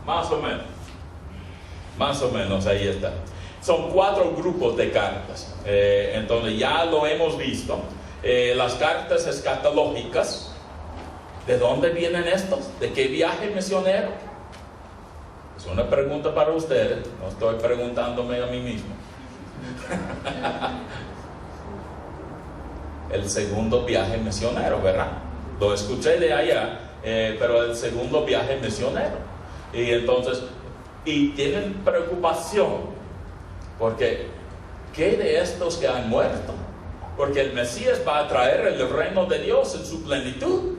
Más o menos. Más o menos, ahí está. Son 4 grupos de cartas. Entonces ya lo hemos visto. Las cartas escatológicas. ¿De dónde vienen estos? ¿De qué viaje misionero? Es una pregunta para ustedes. No estoy preguntándome a mí mismo. El segundo viaje misionero, ¿verdad? Lo escuché de allá, pero el segundo viaje misionero. Y entonces, y tienen preocupación, porque ¿qué de estos que han muerto? Porque el Mesías va a traer el reino de Dios en su plenitud.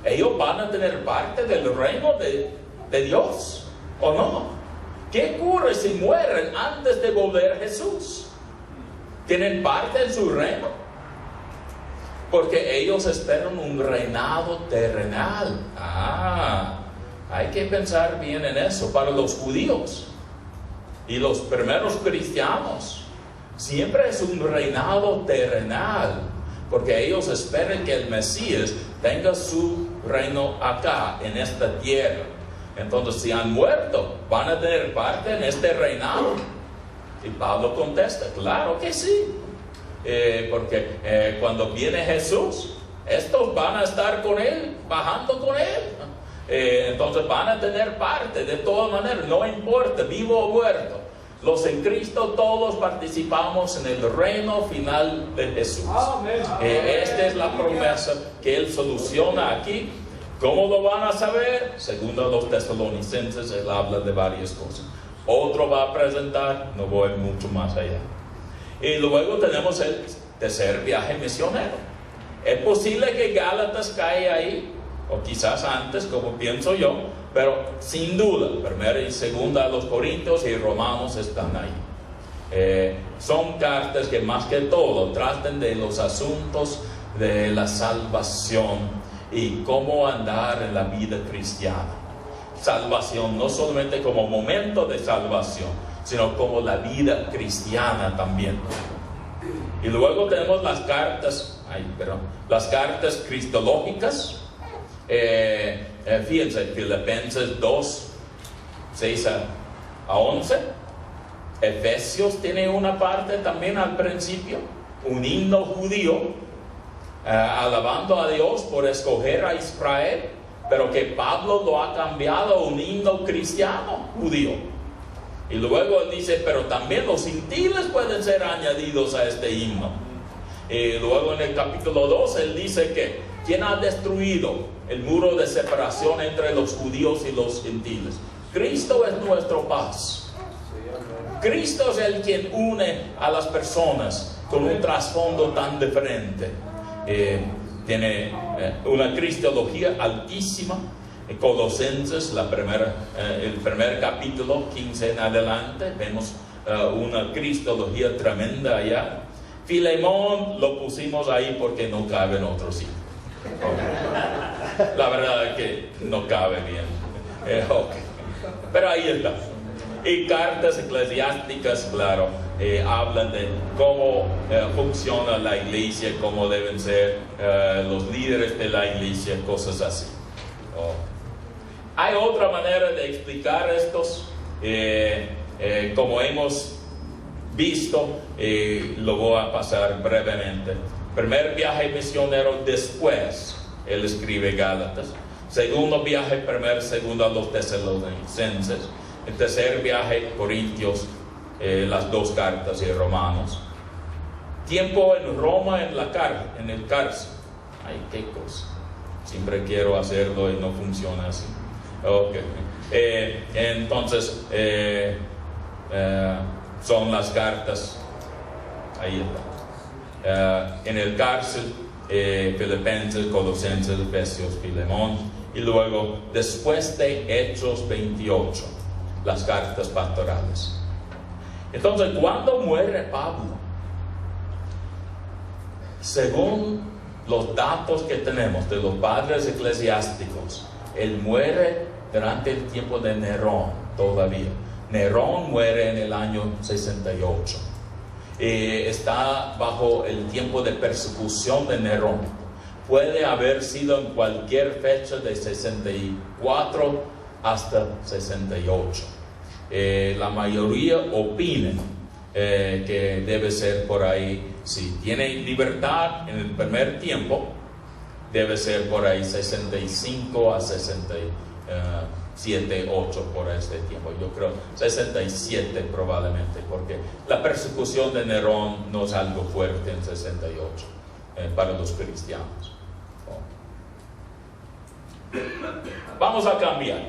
Ellos van a tener parte del reino de Dios, ¿o no? ¿Qué ocurre si mueren antes de volver a Jesús? ¿Tienen parte en su reino? Porque ellos esperan un reinado terrenal. Hay que pensar bien en eso. Para los judíos y los primeros cristianos, siempre es un reinado terrenal, porque ellos esperan que el Mesías tenga su reino acá, en esta tierra. Entonces, si han muerto, ¿van a tener parte en este reinado? Y Pablo contesta, claro que sí. Porque cuando viene Jesús, estos van a estar con Él, bajando con Él. Entonces van a tener parte de todas maneras, no importa, vivo o muerto. Los en Cristo todos participamos en el reino final de Jesús. Esta es la promesa que Él soluciona aquí. ¿Cómo lo van a saber? Según a los Tesalonicenses, Él habla de varias cosas. Otro va a presentar, no voy mucho más allá. Y luego tenemos el tercer viaje misionero. Es posible que Gálatas caiga ahí, o quizás antes, como pienso yo, pero sin duda, primera y segunda a los Corintios y Romanos están ahí. Son cartas que más que todo tratan de los asuntos de la salvación y cómo andar en la vida cristiana. Salvación no solamente como momento de salvación, sino como la vida cristiana también. Y luego tenemos las cartas, las cartas cristológicas. Fíjense, Filipenses 2, 6 a 11. Efesios tiene una parte también al principio, un himno judío, alabando a Dios por escoger a Israel, pero que Pablo lo ha cambiado a un himno cristiano judío. Y luego él dice, pero también los gentiles pueden ser añadidos a este himno. Y luego en el capítulo 2 él dice que ¿quién ha destruido el muro de separación entre los judíos y los gentiles? Cristo es nuestro paz. Cristo es el quien une a las personas con un trasfondo tan diferente. Tiene una cristología altísima. En Colosenses, el primer capítulo, 15 en adelante, vemos una cristología tremenda allá. Filemón lo pusimos ahí porque no cabe en otro sitio. La verdad es que no cabe bien. Pero ahí está. Y cartas eclesiásticas, claro, hablan de cómo funciona la iglesia, cómo deben ser los líderes de la iglesia, cosas así. Hay otra manera de explicar estos, como hemos visto, lo voy a pasar brevemente. Primer viaje misionero, después él escribe Gálatas. Segundo viaje, segundo a los Tesalonicenses. El tercer viaje, Corintios, las 2 cartas y Romanos. Tiempo en Roma, en el cárcel. Ay, qué cosa. Siempre quiero hacerlo y no funciona así. Entonces, son las cartas. Ahí está. En el cárcel, Filipenses, Colosenses, Efesios, Filemón. Y luego, después de Hechos 28, las cartas pastorales. Entonces, ¿cuándo muere Pablo? Según los datos que tenemos de los padres eclesiásticos, él muere durante el tiempo de Nerón todavía. Nerón muere en el año 68. Está bajo el tiempo de persecución de Nerón. Puede haber sido en cualquier fecha de 64 hasta 68. La mayoría opinan que debe ser por ahí, si tiene libertad en el primer tiempo, debe ser por ahí 65 a 67, 8 por este tiempo. Yo creo 67 probablemente, porque la persecución de Nerón no es algo fuerte en 68 para los cristianos. Vamos a cambiar.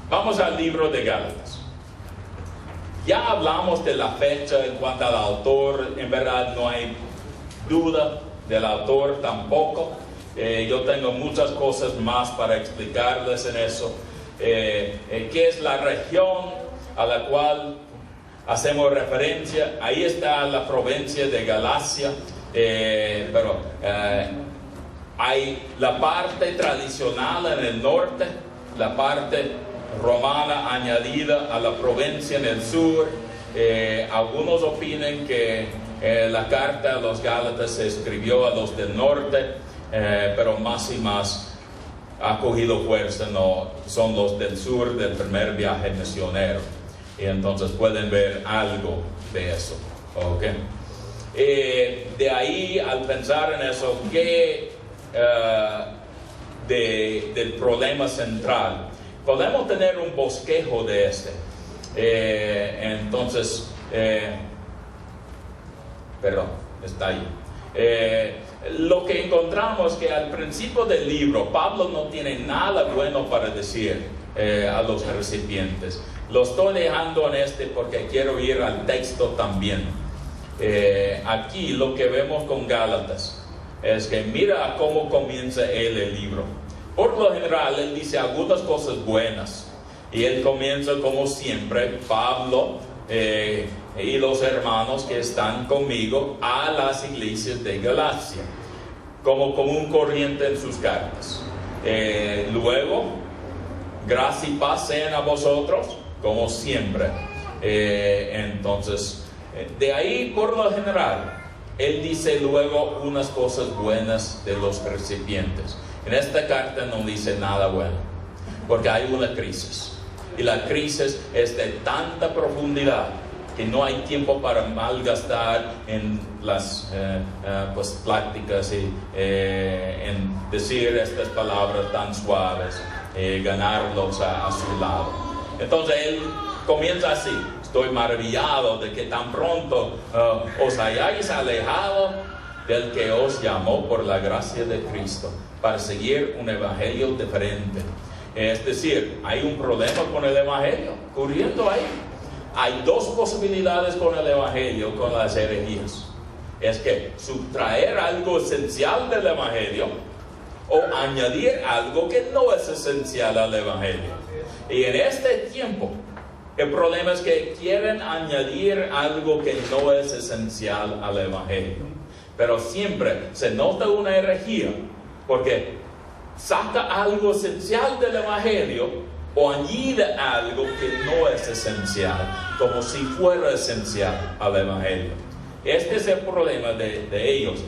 Vamos al libro de Gálatas. Ya hablamos de la fecha en cuanto al autor. En verdad no hay duda del autor tampoco. Yo tengo muchas cosas más para explicarles en eso. ¿Qué es la región a la cual hacemos referencia? Ahí está la provincia de Galacia, pero hay la parte tradicional en el norte, la parte romana añadida a la provincia en el sur. Algunos opinan que la carta a los Gálatas se escribió a los del norte, pero más y más ha cogido fuerza, no, son los del sur del primer viaje misionero, y entonces pueden ver algo de eso. ¿Okay? De ahí, al pensar en eso, ¿qué del problema central? Podemos tener un bosquejo de este. Entonces, perdón, está ahí. Lo que encontramos que al principio del libro, Pablo no tiene nada bueno para decir a los recipientes. Lo estoy dejando en este porque quiero ir al texto también. Aquí lo que vemos con Gálatas es que mira cómo comienza él el libro. Por lo general, él dice algunas cosas buenas. Y él comienza como siempre, Pablo y los hermanos que están conmigo a las iglesias de Galacia, como un corriente en sus cartas. Luego, gracia y paz sean a vosotros, como siempre. Entonces, de ahí, por lo general, él dice luego unas cosas buenas de los recipientes. En esta carta no dice nada bueno, porque hay una crisis. Y la crisis es de tanta profundidad que no hay tiempo para malgastar en las pláticas y en decir estas palabras tan suaves, ganarlos a su lado. Entonces él comienza así: estoy maravillado de que tan pronto os hayáis alejado del que os llamó por la gracia de Cristo para seguir un evangelio diferente. Es decir, hay un problema con el evangelio ocurriendo ahí. Hay dos posibilidades con el evangelio, con las herejías. Es que sustraer algo esencial del evangelio o añadir algo que no es esencial al evangelio. Y en este tiempo, el problema es que quieren añadir algo que no es esencial al evangelio. Pero siempre se nota una herejía, porque saca algo esencial del evangelio o añade algo que no es esencial, como si fuera esencial al evangelio. Este es el problema de ellos.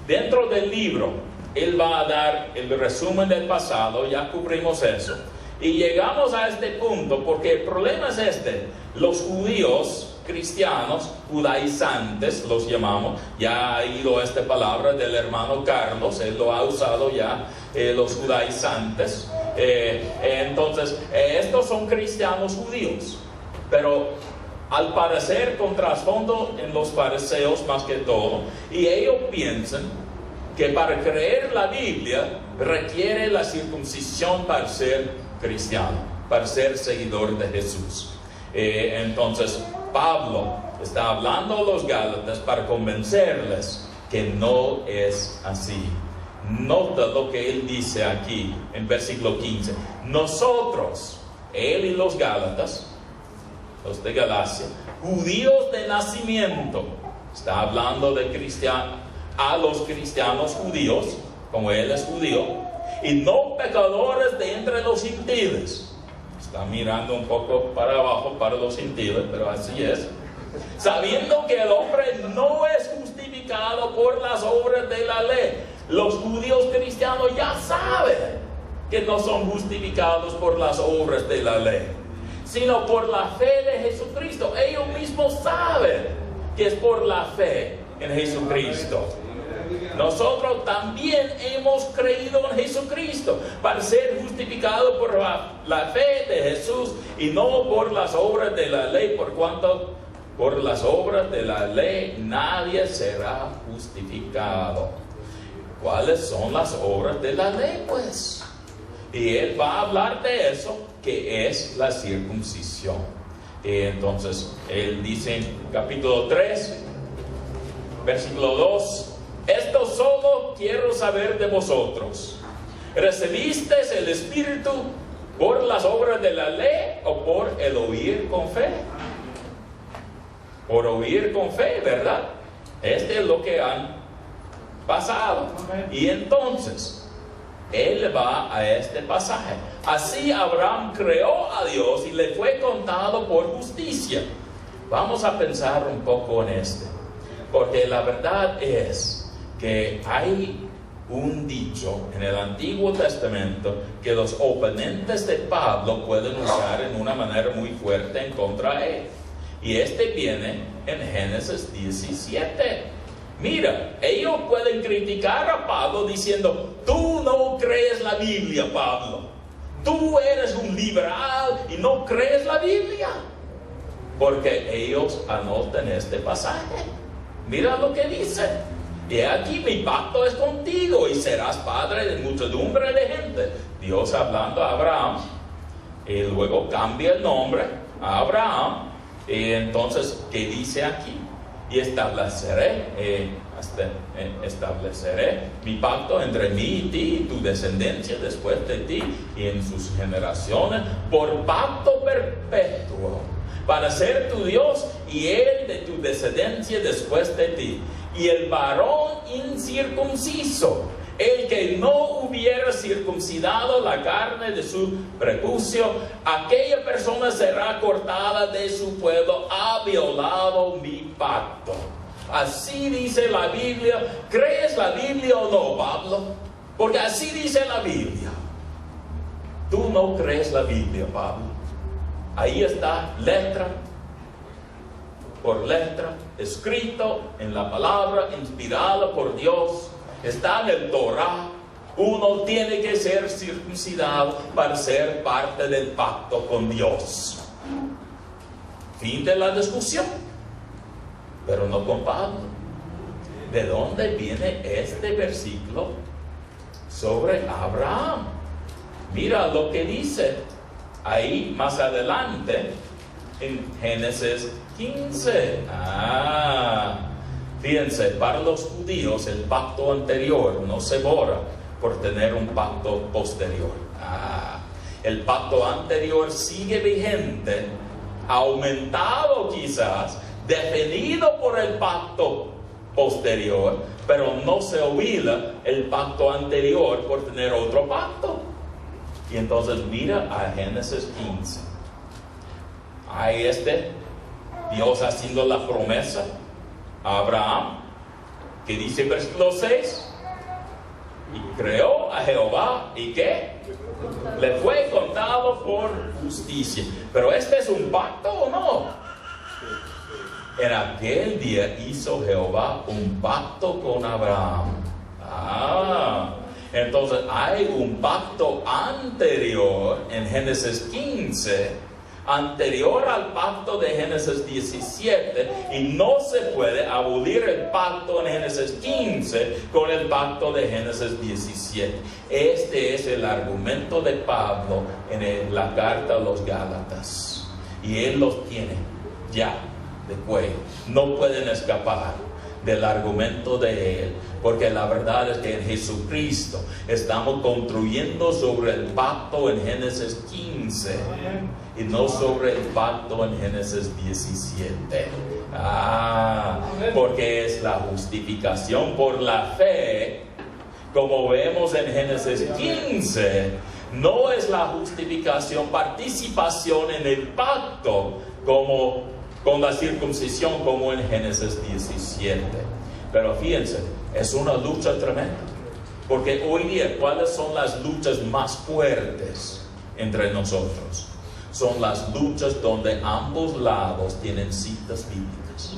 Dentro del libro, él va a dar el resumen del pasado, ya cubrimos eso. Y llegamos a este punto porque el problema es este: los judíos cristianos, judaizantes los llamamos, ya ha ido esta palabra del hermano Carlos, él lo ha usado ya, los judaizantes. Entonces, estos son cristianos judíos, pero al parecer con trasfondo en los fariseos más que todo, y ellos piensan que para creer la Biblia requiere la circuncisión para ser cristiano, para ser seguidor de Jesús. Entonces Pablo está hablando a los Gálatas para convencerles que no es así. Nota lo que él dice aquí en versículo 15. Nosotros, él y los Gálatas, los de Galacia, judíos de nacimiento, está hablando de a los cristianos judíos, como él es judío, y no pecadores de entre los gentiles. Está mirando un poco para abajo para los gentiles, pero así es. Sabiendo que el hombre no es justificado por las obras de la ley. Los judíos cristianos ya saben que no son justificados por las obras de la ley, sino por la fe de Jesucristo. Ellos mismos saben que es por la fe en Jesucristo. Nosotros también hemos creído en Jesucristo para ser justificados por la fe de Jesús y no por las obras de la ley, por cuanto por las obras de la ley nadie será justificado. ¿Cuáles son las obras de la ley, pues? Y él va a hablar de eso, que es la circuncisión. Y entonces, él dice en capítulo 3, versículo 2, esto solo quiero saber de vosotros. ¿Recibisteis el Espíritu por las obras de la ley o por el oír con fe? Por oír con fe, ¿verdad? Este es lo que han pasado. Y entonces, él va a este pasaje. Así Abraham creó a Dios y le fue contado por justicia. Vamos a pensar un poco en porque la verdad es que hay un dicho en el Antiguo Testamento que los oponentes de Pablo pueden usar en una manera muy fuerte en contra de él. Y viene en Génesis 17. Mira, ellos pueden criticar a Pablo diciendo, tú no crees la Biblia, Pablo. Tú eres un liberal y no crees la Biblia. Porque ellos anotan este pasaje. Mira lo que dice. Y aquí mi pacto es contigo y serás padre de muchedumbre de gente. Dios hablando a Abraham. Y luego cambia el nombre a Abraham. Y entonces, ¿qué dice aquí? Y estableceré mi pacto entre mí y ti y tu descendencia después de ti y en sus generaciones por pacto perpetuo, para ser tu Dios y él de tu descendencia después de ti. Y el varón incircunciso, el que no hubiera circuncidado la carne de su prepucio, aquella persona será cortada de su pueblo, ha violado mi pacto. Así dice la Biblia. ¿Crees la Biblia o no, Pablo? Porque así dice la Biblia. Tú no crees la Biblia, Pablo. Ahí está letra por letra, escrito en la palabra inspirada por Dios. Está en el Torah. Uno tiene que ser circuncidado para ser parte del pacto con Dios. Fin de la discusión. Pero no con Pablo. ¿De dónde viene este versículo sobre Abraham? Mira lo que dice ahí más adelante en Génesis 15. Fíjense, para los judíos el pacto anterior no se borra por tener un pacto posterior. El pacto anterior sigue vigente, aumentado quizás, definido por el pacto posterior, pero no se olvida el pacto anterior por tener otro pacto. Y entonces mira a Génesis 15. Hay Dios haciendo la promesa a Abraham, que dice en versículo 6, y creó a Jehová, ¿y qué? Le fue contado por justicia. Pero ¿es un pacto o no? En aquel día hizo Jehová un pacto con Abraham. Entonces hay un pacto anterior en Génesis 15, anterior al pacto de Génesis 17, y no se puede abolir el pacto en Génesis 15 con el pacto de Génesis 17. Este es el argumento de Pablo en la carta a los Gálatas, y él los tiene ya de cuello. No pueden escapar del argumento de él, porque la verdad es que en Jesucristo estamos construyendo sobre el pacto en Génesis 15 y no sobre el pacto en Génesis 17. Porque es la justificación por la fe, como vemos en Génesis 15. No es la justificación, participación en el pacto como con la circuncisión como en Génesis 17. Pero fíjense, es una lucha tremenda. Porque hoy día, ¿cuáles son las luchas más fuertes entre nosotros? Son las luchas donde ambos lados tienen citas bíblicas.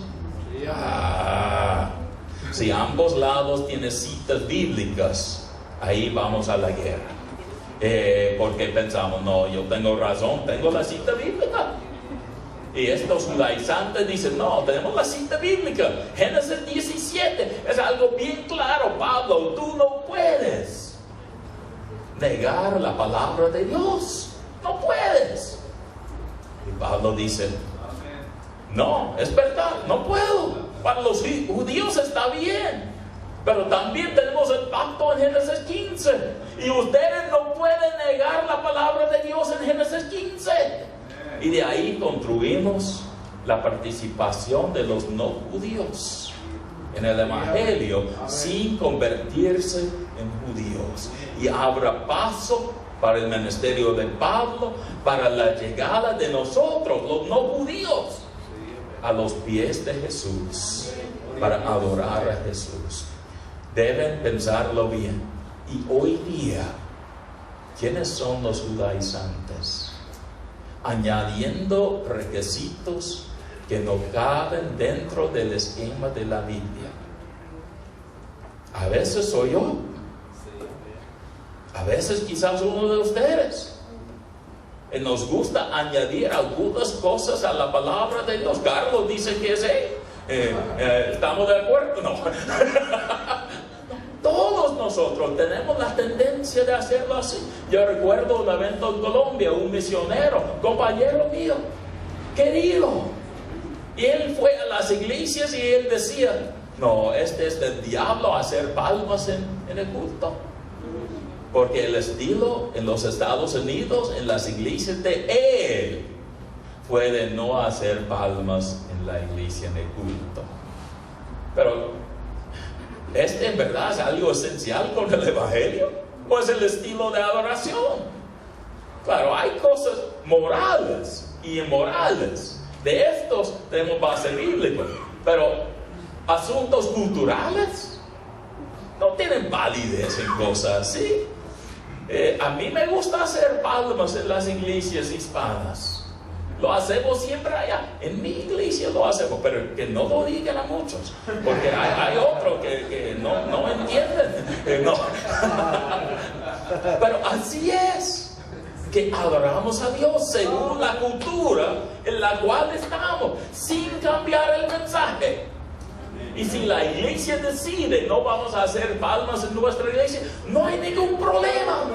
Si ambos lados tienen citas bíblicas, ahí vamos a la guerra. Porque pensamos, no, yo tengo razón, tengo la cita bíblica. Y estos judaizantes dicen, no, tenemos la cita bíblica. Génesis 17 es algo bien claro. Pablo, tú no puedes negar la palabra de Dios. No puedes. Y Pablo dice, no, es verdad, no puedo. Para los judíos está bien, pero también tenemos el pacto en Génesis 15. Y ustedes no pueden negar la palabra de Dios en Génesis 15. Y de ahí construimos la participación de los no judíos en el Evangelio sin convertirse en judíos. Y abra paso para el ministerio de Pablo, para la llegada de nosotros, los no judíos, a los pies de Jesús, para adorar a Jesús. Deben pensarlo bien. Y hoy día, ¿quiénes son los judaizantes? Añadiendo requisitos que no caben dentro del esquema de la Biblia. A veces soy yo. A veces quizás uno de ustedes. Nos gusta añadir algunas cosas a la palabra de Dios. Carlos dice que es él. ¿Estamos de acuerdo? No. Todos nosotros tenemos la tendencia de hacerlo así. Yo recuerdo un evento en Colombia, un misionero, compañero mío, querido. Y él fue a las iglesias y él decía, no, este es del diablo hacer palmas en el culto. Porque el estilo en los Estados Unidos, en las iglesias de él, fue de no hacer palmas en la iglesia en el culto. Pero en verdad es algo esencial con el Evangelio, o es el estilo de adoración. Claro, hay cosas morales y inmorales. De estos tenemos base bíblica, pero asuntos culturales no tienen validez en cosas así. A mí me gusta hacer palmas en las iglesias hispanas. Lo hacemos siempre allá. En mi iglesia lo hacemos, pero que no lo digan a muchos, porque hay otros que no entienden. No. Pero así es, que adoramos a Dios según la cultura en la cual estamos, sin cambiar el mensaje. Y si la iglesia decide no vamos a hacer palmas en nuestra iglesia, no hay ningún problema.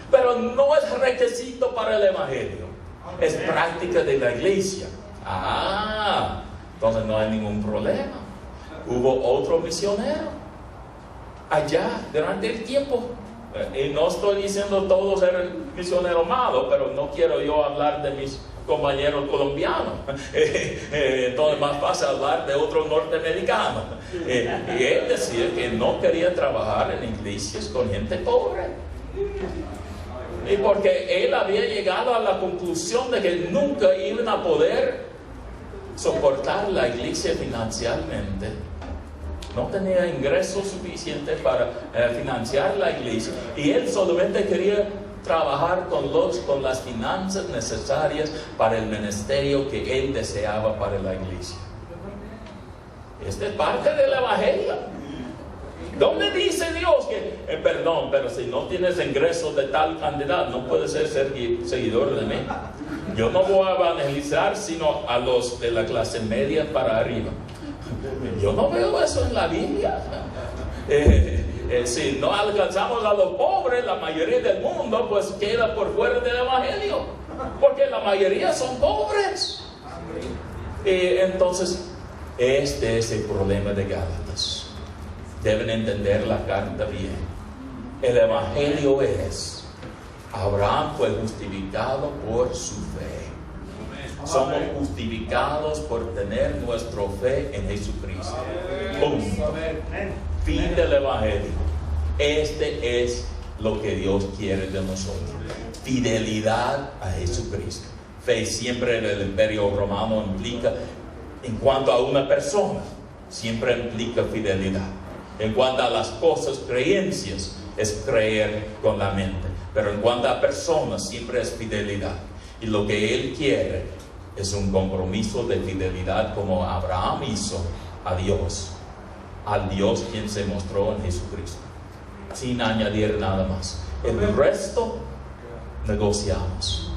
Pero no es requisito para el Evangelio. Es práctica de la iglesia. Entonces no hay ningún problema. Hubo otro misionero allá durante el tiempo. Y no estoy diciendo todos eran misioneros malos, pero no quiero yo hablar de mis compañeros colombianos. Entonces más fácil hablar de otro norteamericano. Y él decía que no quería trabajar en iglesias con gente pobre. Y porque él había llegado a la conclusión de que nunca iban a poder soportar la iglesia financieramente. No tenía ingresos suficientes para financiar la iglesia. Y él solamente quería trabajar con las finanzas necesarias para el ministerio que él deseaba para la iglesia. Esta es parte del Evangelio. ¿Dónde dice Dios que, perdón, pero si no tienes ingresos de tal cantidad, no puedes ser seguidor de mí? Yo no voy a evangelizar sino a los de la clase media para arriba. Yo no veo eso en la Biblia. Si no alcanzamos a los pobres, la mayoría del mundo pues queda por fuera del Evangelio, porque la mayoría son pobres. Entonces, este es el problema de Gálatas. Deben entender la carta bien. El Evangelio es: Abraham fue justificado por su fe. Somos justificados por tener nuestra fe en Jesucristo. Punto. Fin del Evangelio. Este es lo que Dios quiere de nosotros: fidelidad a Jesucristo. Fe siempre en el Imperio Romano implica, en cuanto a una persona, siempre implica fidelidad. En cuanto a las cosas, creencias, es creer con la mente. Pero en cuanto a personas, siempre es fidelidad. Y lo que Él quiere es un compromiso de fidelidad como Abraham hizo a Dios. Al Dios quien se mostró en Jesucristo. Sin añadir nada más. El resto negociamos.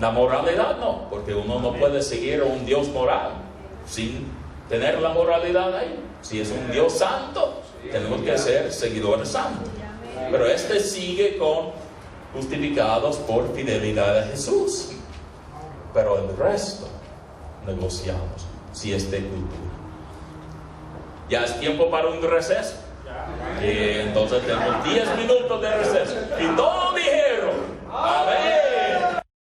La moralidad no, porque uno no puede seguir a un Dios moral sin tener la moralidad ahí. Si es un Dios santo, tenemos que ser seguidores santos. Pero este sigue con justificados por fidelidad a Jesús. Pero el resto negociamos, si es de cultura. Ya es tiempo para un receso. Y entonces tenemos 10 minutos de receso. Y todos dijeron, amén.